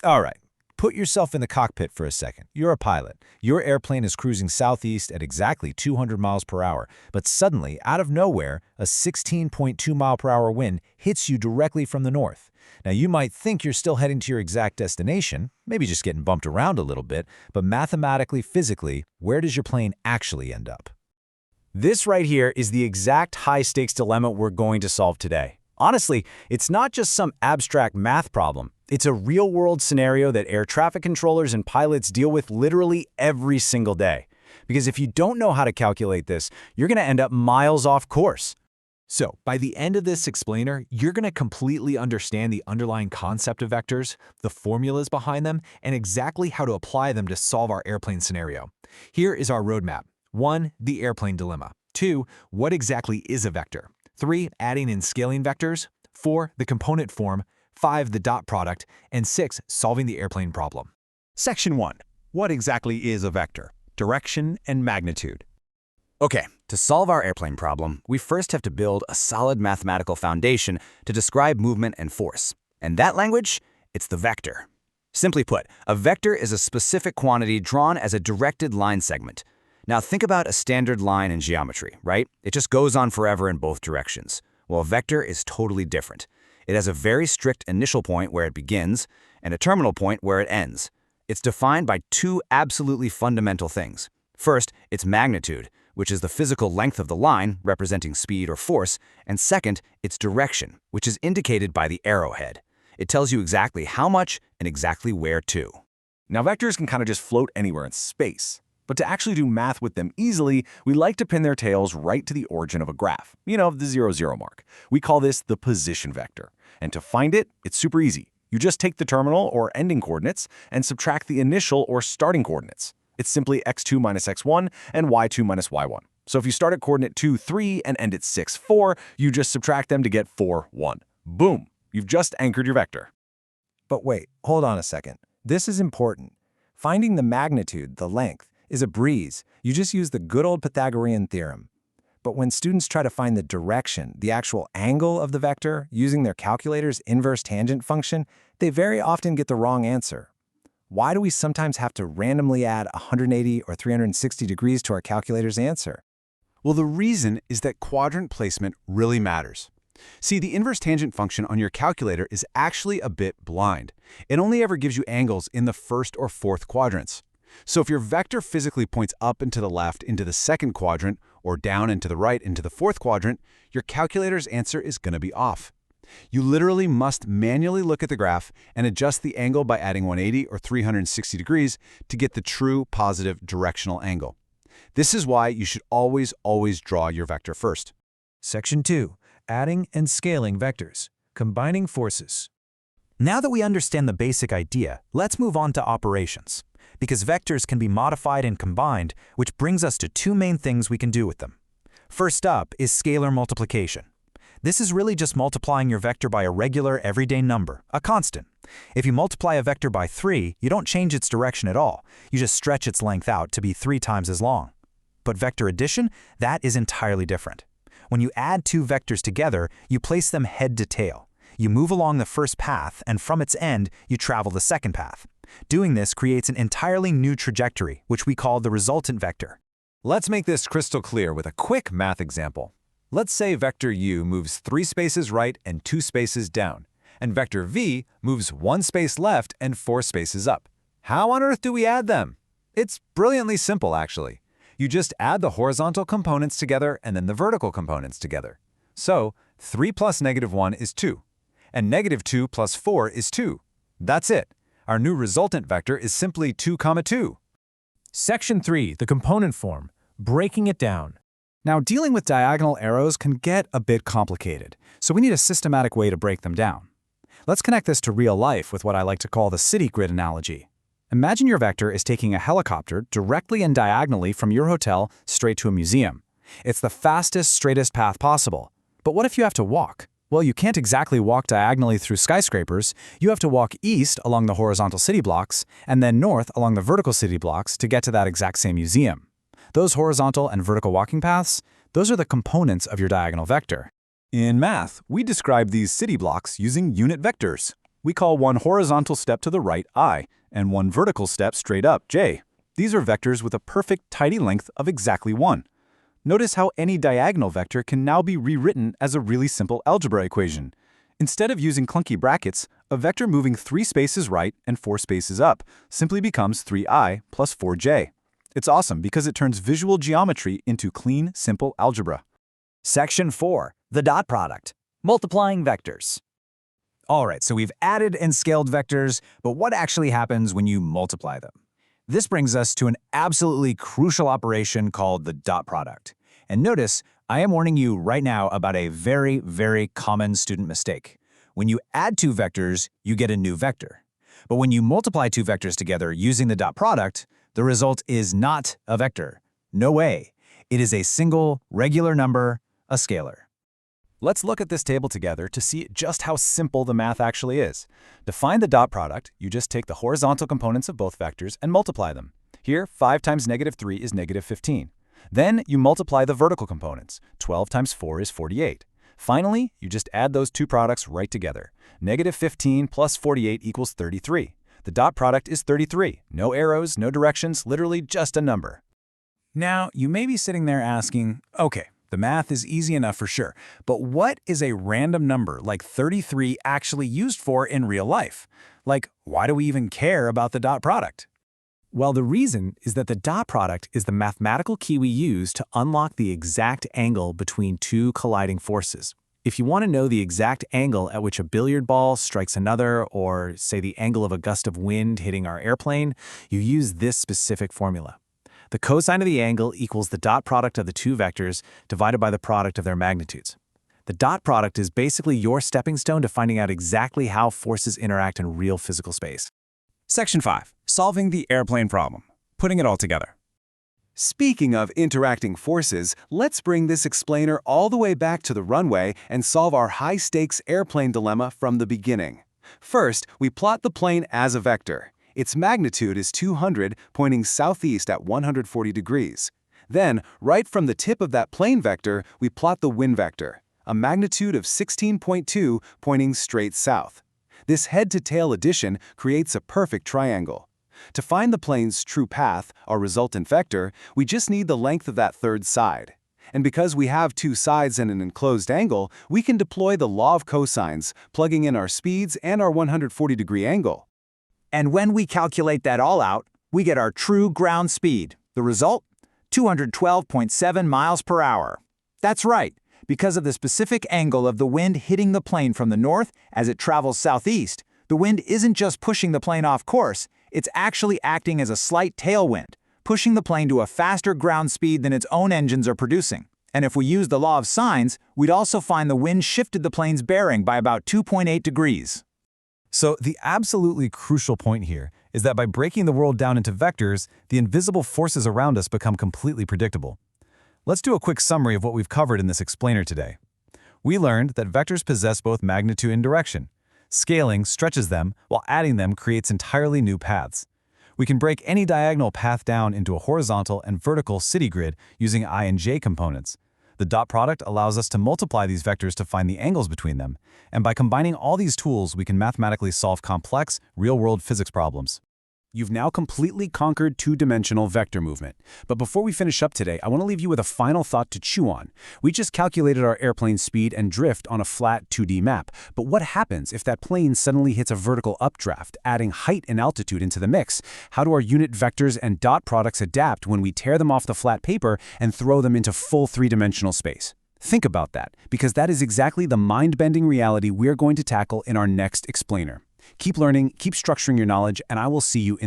All right, put yourself in the cockpit for a second. You're a pilot. Your airplane is cruising southeast at exactly 200 miles per hour, but suddenly, out of nowhere, a 16.2 mile per hour wind hits you directly from the north. Now, you might think you're still heading to your exact destination, maybe just getting bumped around a little bit, but mathematically, physically, where does your plane actually end up? This right here is the exact high-stakes dilemma we're going to solve today. Honestly, it's not just some abstract math problem. It's a real-world scenario that air traffic controllers and pilots deal with literally every single day. Because if you don't know how to calculate this, you're going to end up miles off course. So, by the end of this explainer, you're going to completely understand the underlying concept of vectors, the formulas behind them, and exactly how to apply them to solve our airplane scenario. Here is our roadmap. 1. The airplane dilemma. 2. What exactly is a vector? 3. Adding and scaling vectors. 4. The component form. 5. The dot product. And 6. Solving the airplane problem. Section 1. What exactly is a vector? Direction and magnitude. Okay, to solve our airplane problem, we first have to build a solid mathematical foundation to describe movement and force. And that language? It's the vector. Simply put, a vector is a specific quantity drawn as a directed line segment. Now think about a standard line in geometry, right? It just goes on forever in both directions. Well, a vector is totally different. It has a very strict initial point where it begins and a terminal point where it ends. It's defined by two absolutely fundamental things. First, its magnitude, which is the physical length of the line, representing speed or force, and second, its direction, which is indicated by the arrowhead. It tells you exactly how much and exactly where to. Now, vectors can kind of just float anywhere in space. But to actually do math with them easily, we like to pin their tails right to the origin of a graph. You know, the 0, 0 mark. We call this the position vector. And to find it, it's super easy. You just take the terminal or ending coordinates and subtract the initial or starting coordinates. It's simply x2 minus x1 and y2 minus y1. So if you start at coordinate 2, 3 and end at 6, 4, you just subtract them to get 4, 1. Boom! You've just anchored your vector. But wait, hold on a second. This is important. Finding the magnitude, the length, is a breeze. You just use the good old Pythagorean theorem. But when students try to find the direction, the actual angle of the vector, using their calculator's inverse tangent function, they very often get the wrong answer. Why do we sometimes have to randomly add 180 or 360 degrees to our calculator's answer? Well, the reason is that quadrant placement really matters. See, the inverse tangent function on your calculator is actually a bit blind. It only ever gives you angles in the first or fourth quadrants. So if your vector physically points up and to the left into the second quadrant, or down and to the right into the fourth quadrant, your calculator's answer is going to be off. You literally must manually look at the graph and adjust the angle by adding 180 or 360 degrees to get the true positive directional angle. This is why you should always draw your vector first. Section 2. Adding and scaling vectors. Combining forces. Now that we understand the basic idea, let's move on to operations. Because vectors can be modified and combined, which brings us to two main things we can do with them. First up is scalar multiplication. This is really just multiplying your vector by a regular, everyday number, a constant. If you multiply a vector by 3, you don't change its direction at all. You just stretch its length out to be 3 times as long. But vector addition, that is entirely different. When you add two vectors together, you place them head to tail. You move along the first path, and from its end, you travel the second path. Doing this creates an entirely new trajectory, which we call the resultant vector. Let's make this crystal clear with a quick math example. Let's say vector u moves 3 spaces right and 2 spaces down, and vector v moves 1 space left and 4 spaces up. How on earth do we add them? It's brilliantly simple, actually. You just add the horizontal components together and then the vertical components together. So 3 plus -1 is 2, and -2 plus 4 is 2. That's it. Our new resultant vector is simply 2, 2. Section 3, the component form, breaking it down. Now, dealing with diagonal arrows can get a bit complicated, so we need a systematic way to break them down. Let's connect this to real life with what I like to call the city grid analogy. Imagine your vector is taking a helicopter directly and diagonally from your hotel straight to a museum. It's the fastest, straightest path possible. But what if you have to walk? Well, you can't exactly walk diagonally through skyscrapers. You have to walk east along the horizontal city blocks and then north along the vertical city blocks to get to that exact same museum. Those horizontal and vertical walking paths, those are the components of your diagonal vector. In math, we describe these city blocks using unit vectors. We call one horizontal step to the right I, and one vertical step straight up j. These are vectors with a perfect tidy length of exactly 1. Notice how any diagonal vector can now be rewritten as a really simple algebra equation. Instead of using clunky brackets, a vector moving 3 spaces right and 4 spaces up simply becomes 3i plus 4j. It's awesome because it turns visual geometry into clean, simple algebra. Section 4, the dot product, multiplying vectors. All right, so we've added and scaled vectors, but what actually happens when you multiply them? This brings us to an absolutely crucial operation called the dot product. And notice, I am warning you right now about a very, very common student mistake. When you add 2 vectors, you get a new vector. But when you multiply 2 vectors together using the dot product, the result is not a vector. No way. It is a single, regular number, a scalar. Let's look at this table together to see just how simple the math actually is. To find the dot product, you just take the horizontal components of both vectors and multiply them. Here, 5 times -3 is -15. Then you multiply the vertical components. 12 times 4 is 48. Finally, you just add those two products right together. -15 plus 48 equals 33. The dot product is 33. No arrows, no directions, literally just a number. Now, you may be sitting there asking, okay, the math is easy enough for sure, but what is a random number like 33 actually used for in real life? Like, why do we even care about the dot product? Well, the reason is that the dot product is the mathematical key we use to unlock the exact angle between 2 colliding forces. If you want to know the exact angle at which a billiard ball strikes another, or say the angle of a gust of wind hitting our airplane, you use this specific formula. The cosine of the angle equals the dot product of the 2 vectors divided by the product of their magnitudes. The dot product is basically your stepping stone to finding out exactly how forces interact in real physical space. Section 5. Solving the airplane problem. Putting it all together. Speaking of interacting forces, let's bring this explainer all the way back to the runway and solve our high-stakes airplane dilemma from the beginning. First, we plot the plane as a vector. Its magnitude is 200, pointing southeast at 140 degrees. Then, right from the tip of that plane vector, we plot the wind vector, a magnitude of 16.2, pointing straight south. This head-to-tail addition creates a perfect triangle. To find the plane's true path, our resultant vector, we just need the length of that third side. And because we have 2 sides and an enclosed angle, we can deploy the law of cosines, plugging in our speeds and our 140-degree angle. And when we calculate that all out, we get our true ground speed. The result? 212.7 miles per hour. That's right. Because of the specific angle of the wind hitting the plane from the north as it travels southeast, the wind isn't just pushing the plane off course, it's actually acting as a slight tailwind, pushing the plane to a faster ground speed than its own engines are producing. And if we use the law of sines, we'd also find the wind shifted the plane's bearing by about 2.8 degrees. So the absolutely crucial point here is that by breaking the world down into vectors, the invisible forces around us become completely predictable. Let's do a quick summary of what we've covered in this explainer today. We learned that vectors possess both magnitude and direction. Scaling stretches them, while adding them creates entirely new paths. We can break any diagonal path down into a horizontal and vertical city grid using I and j components. The dot product allows us to multiply these vectors to find the angles between them, and by combining all these tools, we can mathematically solve complex, real-world physics problems. You've now completely conquered 2-dimensional vector movement. But before we finish up today, I want to leave you with a final thought to chew on. We just calculated our airplane's speed and drift on a flat 2D map. But what happens if that plane suddenly hits a vertical updraft, adding height and altitude into the mix? How do our unit vectors and dot products adapt when we tear them off the flat paper and throw them into full 3-dimensional space? Think about that, because that is exactly the mind-bending reality we're going to tackle in our next explainer. Keep learning, keep structuring your knowledge, and I will see you in